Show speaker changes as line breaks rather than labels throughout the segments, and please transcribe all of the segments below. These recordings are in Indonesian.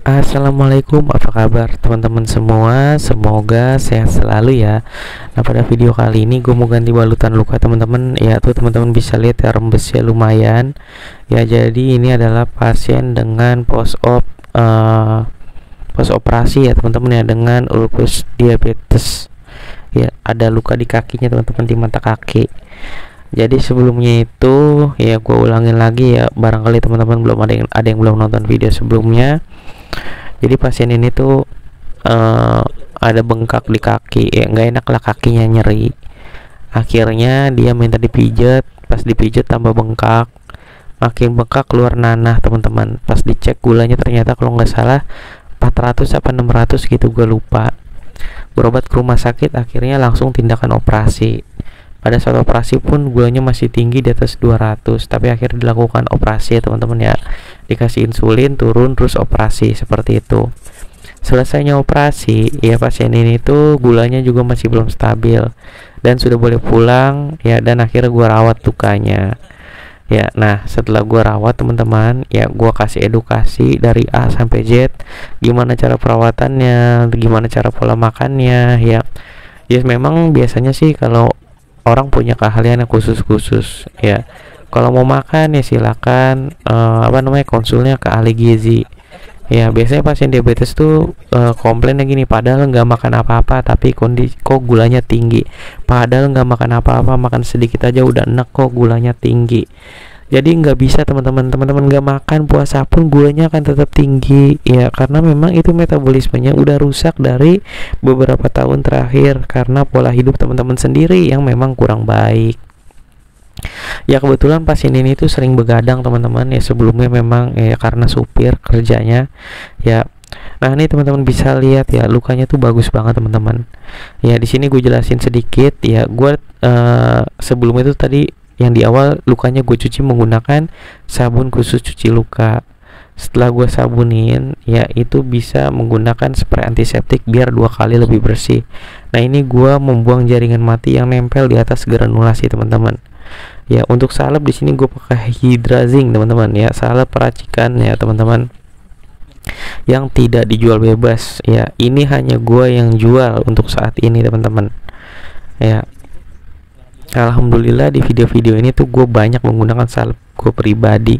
Assalamualaikum, apa kabar teman-teman semua? Semoga sehat selalu ya. Nah, pada video kali ini gue mau ganti balutan luka teman-teman. Ya tuh teman-teman bisa lihat ya, rembesnya lumayan. Ya jadi ini adalah pasien dengan post operasi ya teman-teman ya, dengan ulkus diabetes. Ya ada luka di kakinya teman-teman, di mata kaki. Jadi sebelumnya itu ya gue ulangin lagi ya, barangkali teman-teman belum ada yang belum nonton video sebelumnya. Jadi pasien ini tuh ada bengkak di kaki, ya nggak enak lah, kakinya nyeri. Akhirnya dia minta dipijat, pas dipijat tambah bengkak, makin bengkak, keluar nanah teman-teman. Pas dicek gulanya ternyata kalau nggak salah 400 apa 600 gitu, gue lupa. Berobat ke rumah sakit, akhirnya langsung tindakan operasi. Pada saat operasi pun gulanya masih tinggi di atas 200, tapi akhirnya dilakukan operasi ya teman-teman ya, dikasih insulin, turun, terus operasi seperti itu. Selesainya operasi ya, pasien ini tuh gulanya juga masih belum stabil dan sudah boleh pulang ya, dan akhirnya gua rawat lukanya ya. Nah setelah gua rawat teman-teman ya, gua kasih edukasi dari A sampai Z, gimana cara perawatannya, gimana cara pola makannya ya. Ya memang biasanya sih kalau orang punya keahlian yang khusus ya, kalau mau makan ya silakan konsulnya ke ahli gizi ya. Biasanya pasien diabetes tuh komplainnya gini, padahal nggak makan apa-apa tapi kok gulanya tinggi, padahal nggak makan apa-apa, makan sedikit aja udah enak kok gulanya tinggi. Jadi nggak bisa teman-teman nggak makan puasa pun gulanya akan tetap tinggi ya, karena memang itu metabolismenya udah rusak dari beberapa tahun terakhir karena pola hidup teman-teman sendiri yang memang kurang baik. Ya kebetulan pasien ini tuh sering begadang teman-teman ya, sebelumnya memang ya karena supir kerjanya ya. Nah ini teman-teman bisa lihat ya, lukanya tuh bagus banget teman-teman ya. Di sini gue jelasin sedikit ya. Gue sebelum itu tadi yang di awal, lukanya gue cuci menggunakan sabun khusus cuci luka. Setelah gue sabunin ya, itu bisa menggunakan spray antiseptik biar 2 kali lebih bersih. Nah ini gue membuang jaringan mati yang nempel di atas granulasi teman-teman ya. Untuk salep di sini gue pakai Hydrazine teman-teman ya, salep peracikan ya teman-teman, yang tidak dijual bebas ya. Ini hanya gue yang jual untuk saat ini teman-teman ya. Alhamdulillah di video-video ini tuh gue banyak menggunakan salep gue pribadi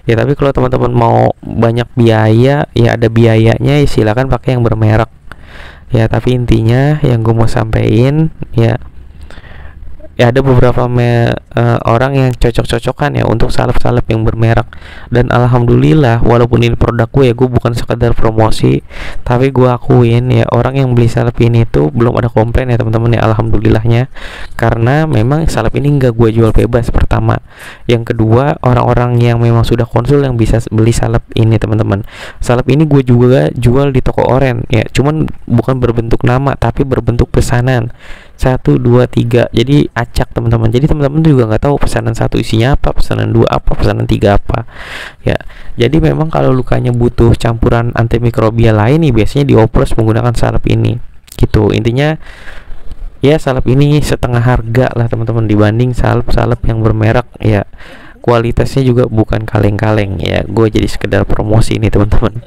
ya. Tapi kalau teman-teman mau banyak biaya ya, ada biayanya ya, silakan pakai yang bermerek ya. Tapi intinya yang gue mau sampein ya, ada beberapa orang yang cocok-cocokan ya untuk salep-salep yang bermerek. Dan alhamdulillah walaupun ini produk gue ya, gue bukan sekedar promosi, tapi gue akuin ya, orang yang beli salep ini tuh belum ada komplain ya teman-teman ya, alhamdulillahnya. Karena memang salep ini nggak gue jual bebas, pertama. Yang kedua, orang-orang yang memang sudah konsul yang bisa beli salep ini teman-teman. Salep ini gue juga jual di toko oren ya, cuman bukan berbentuk nama tapi berbentuk pesanan 1, 2, 3, jadi acak teman-teman. Jadi teman-teman juga nggak tahu pesanan 1 isinya apa, pesanan 2 apa, pesanan 3 apa ya. Jadi memang kalau lukanya butuh campuran antimikrobial lain nih, biasanya dioplos menggunakan salep ini gitu. Intinya ya, salep ini setengah harga lah teman-teman dibanding salep-salep yang bermerek ya. Kualitasnya juga bukan kaleng-kaleng ya, gue jadi sekedar promosi ini teman-teman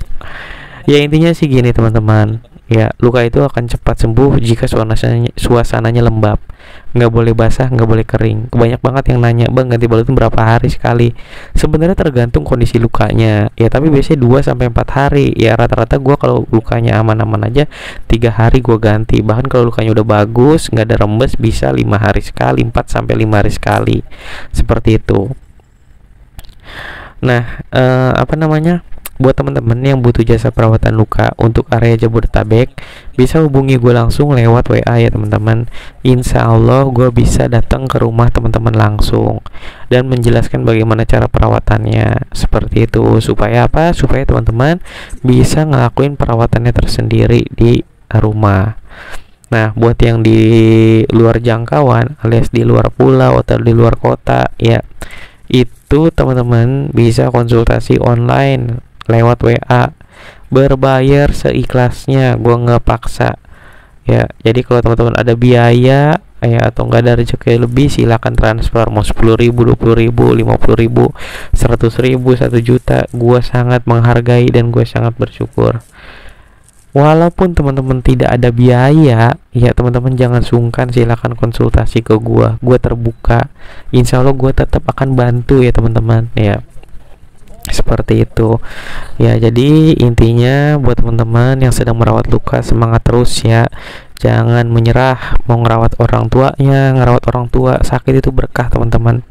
ya. Intinya sih gini teman-teman ya, luka itu akan cepat sembuh jika suasananya lembab, nggak boleh basah, nggak boleh kering. Banyak banget yang nanya, bang ganti balut berapa hari sekali? Sebenarnya tergantung kondisi lukanya ya, tapi biasanya 2-4 hari ya. Rata-rata gue kalau lukanya aman-aman aja 3 hari gue ganti. Bahkan kalau lukanya udah bagus, nggak ada rembes, bisa 5 hari sekali, 4-5 hari sekali, seperti itu. Nah buat teman-teman yang butuh jasa perawatan luka untuk area Jabodetabek, bisa hubungi gue langsung lewat WA ya teman-teman. Insya Allah gue bisa datang ke rumah teman-teman langsung dan menjelaskan bagaimana cara perawatannya, seperti itu. Supaya apa? Supaya teman-teman bisa ngelakuin perawatannya tersendiri di rumah. Nah buat yang di luar jangkauan alias di luar pulau atau di luar kota ya, itu teman-teman bisa konsultasi online lewat WA, berbayar seikhlasnya, gue nggak paksa ya. Jadi kalau teman-teman ada biaya ya, atau enggak ada rezeki lebih silakan transfer, mau 10.000, 20.000, 50.000, 100.000, 1 juta. Gua sangat menghargai dan gue sangat bersyukur. Walaupun teman-teman tidak ada biaya, ya teman-teman jangan sungkan, silakan konsultasi ke gua terbuka. Insya Allah gua tetap akan bantu ya teman-teman, ya seperti itu. Ya jadi intinya buat teman-teman yang sedang merawat luka, semangat terus ya, jangan menyerah. Mau ngerawat orang tuanya, ngerawat orang tua sakit itu berkah teman-teman,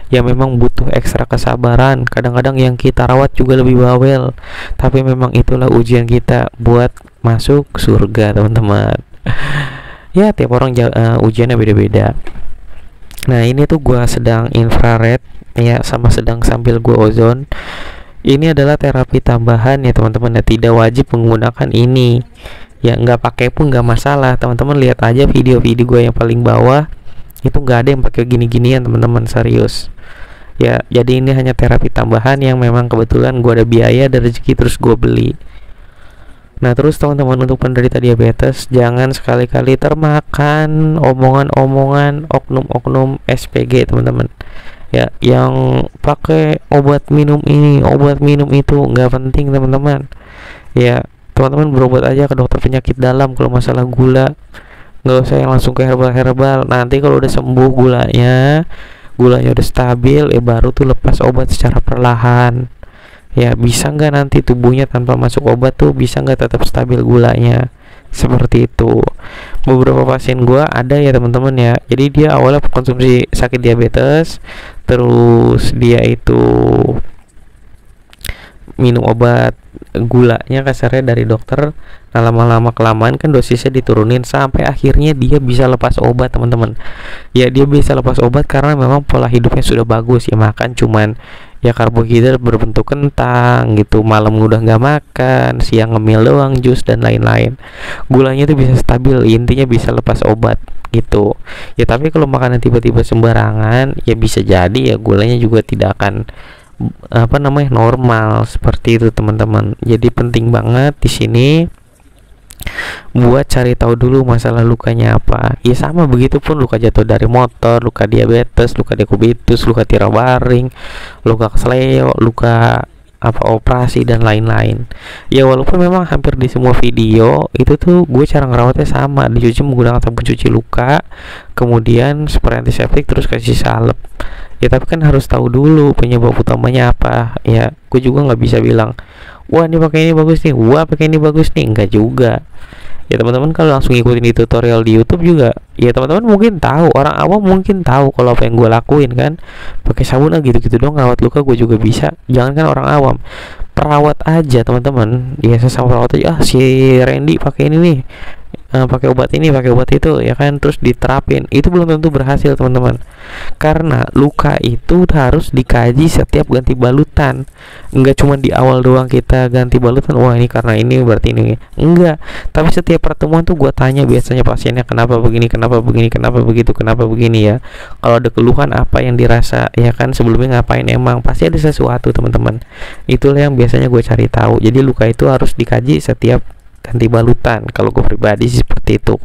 ya memang butuh ekstra kesabaran. Kadang-kadang yang kita rawat juga lebih bawel, tapi memang itulah ujian kita buat masuk surga teman-teman. Ya tiap orang ujiannya beda-beda. Nah ini tuh gua sedang infrared ya, sama sedang sambil gua ozon. Ini adalah terapi tambahan ya teman-teman, ya tidak wajib menggunakan ini ya, nggak pakai pun nggak masalah. Teman-teman lihat aja video-video gue yang paling bawah, itu nggak ada yang pakai gini-ginian teman-teman, serius ya. Jadi ini hanya terapi tambahan yang memang kebetulan gue ada biaya dan rezeki terus gue beli. Nah terus teman-teman, untuk penderita diabetes jangan sekali-kali termakan omongan-omongan oknum-oknum SPG teman-teman ya, yang pakai obat minum ini, obat minum itu, nggak penting teman-teman ya. Teman-teman berobat aja ke dokter penyakit dalam kalau masalah gula, nggak usah yang langsung ke herbal. Nanti kalau udah sembuh gulanya udah stabil, baru tuh lepas obat secara perlahan ya. Bisa nggak nanti tubuhnya tanpa masuk obat tuh, bisa nggak tetap stabil gulanya, seperti itu. Beberapa pasien gua ada ya teman-teman ya, jadi dia awalnya konsumsi sakit diabetes, terus dia itu minum obat gulanya kasarnya dari dokter. Nah lama-lama kelamaan kan dosisnya diturunin sampai akhirnya dia bisa lepas obat teman-teman ya. Dia bisa lepas obat karena memang pola hidupnya sudah bagus ya, makan cuman ya karbohidrat berbentuk kentang gitu, malam udah nggak makan, siang ngemil doang, jus dan lain-lain. Gulanya tuh bisa stabil, intinya bisa lepas obat gitu ya. Tapi kalau makanan tiba-tiba sembarangan ya bisa jadi ya gulanya juga tidak akan normal, seperti itu teman-teman. Jadi penting banget di sini buat cari tahu dulu masalah lukanya apa ya. Sama begitu pun luka jatuh dari motor, luka diabetes, luka dekubitus, luka tirabaring, luka kesleo, luka operasi dan lain-lain ya. Walaupun memang hampir di semua video itu tuh gue cara ngerawatnya sama, dicuci menggunakan sabun cuci luka, kemudian spray antiseptik, terus kasih salep ya. Tapi kan harus tahu dulu penyebab utamanya apa ya. Gue juga nggak bisa bilang wah ini pakai ini bagus nih, wah pakai ini bagus nih, enggak juga ya teman-teman. Kalau langsung ngikutin di tutorial di YouTube juga ya teman-teman mungkin tahu, orang awam mungkin tahu kalau apa yang gue lakuin kan, pakai sabun gitu-gitu dong rawat luka. Gue juga bisa, jangan kan orang awam, perawat aja teman-teman ya, sesama perawat aja, si Randy pakai ini nih, pakai obat ini, pakai obat itu ya kan, terus diterapin, itu belum tentu berhasil teman-teman. Karena luka itu harus dikaji setiap ganti balutan, enggak cuma di awal doang kita ganti balutan, wah ini karena ini berarti ini, enggak. Tapi setiap pertemuan tuh gue tanya biasanya pasiennya kenapa begini, kenapa begini, kenapa begitu, kenapa begini ya. Kalau ada keluhan apa yang dirasa ya kan, sebelumnya ngapain, emang pasti ada sesuatu teman-teman. Itulah yang biasanya gue cari tahu. Jadi luka itu harus dikaji setiap ganti balutan, kalau gue pribadi sih seperti itu.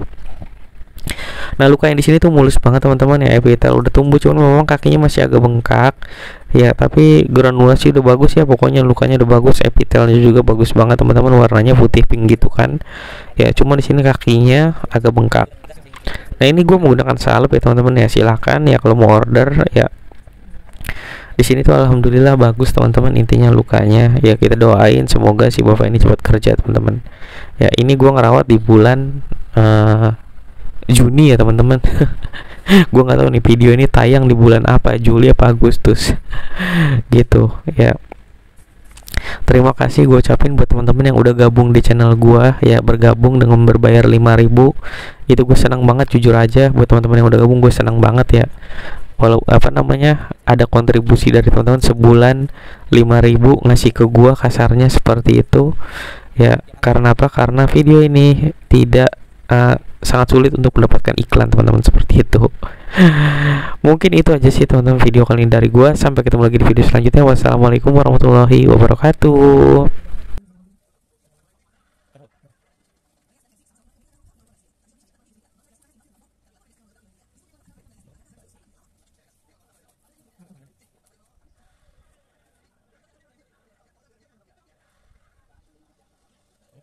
Nah luka yang di sini tuh mulus banget teman-teman ya, epitel udah tumbuh, cuman memang kakinya masih agak bengkak ya, tapi granulasi udah bagus ya. Pokoknya lukanya udah bagus, epitelnya juga bagus banget teman-teman, warnanya putih pink gitu kan ya. Cuma di sini kakinya agak bengkak. Nah ini gue menggunakan salep ya teman-teman ya, silakan ya kalau mau order ya. Di sini tuh alhamdulillah bagus teman-teman, intinya lukanya ya kita doain semoga si bapak ini cepat kerja teman-teman ya. Ini gue ngerawat di bulan Juni ya teman-teman. Gue nggak tahu nih video ini tayang di bulan apa, Juli apa Agustus gitu ya. Terima kasih gue ucapin buat teman-teman yang udah gabung di channel gue ya, bergabung dengan berbayar 5.000, itu gue senang banget jujur aja. Buat teman-teman yang udah gabung gue senang banget ya. Walau ada kontribusi dari teman-teman sebulan 5.000 ngasih ke gua, kasarnya seperti itu ya. Karena apa? Karena video ini tidak sangat sulit untuk mendapatkan iklan teman-teman, seperti itu. Mungkin itu aja sih teman-teman video kali ini dari gua. Sampai ketemu lagi di video selanjutnya. Wassalamualaikum warahmatullahi wabarakatuh.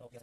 Oke,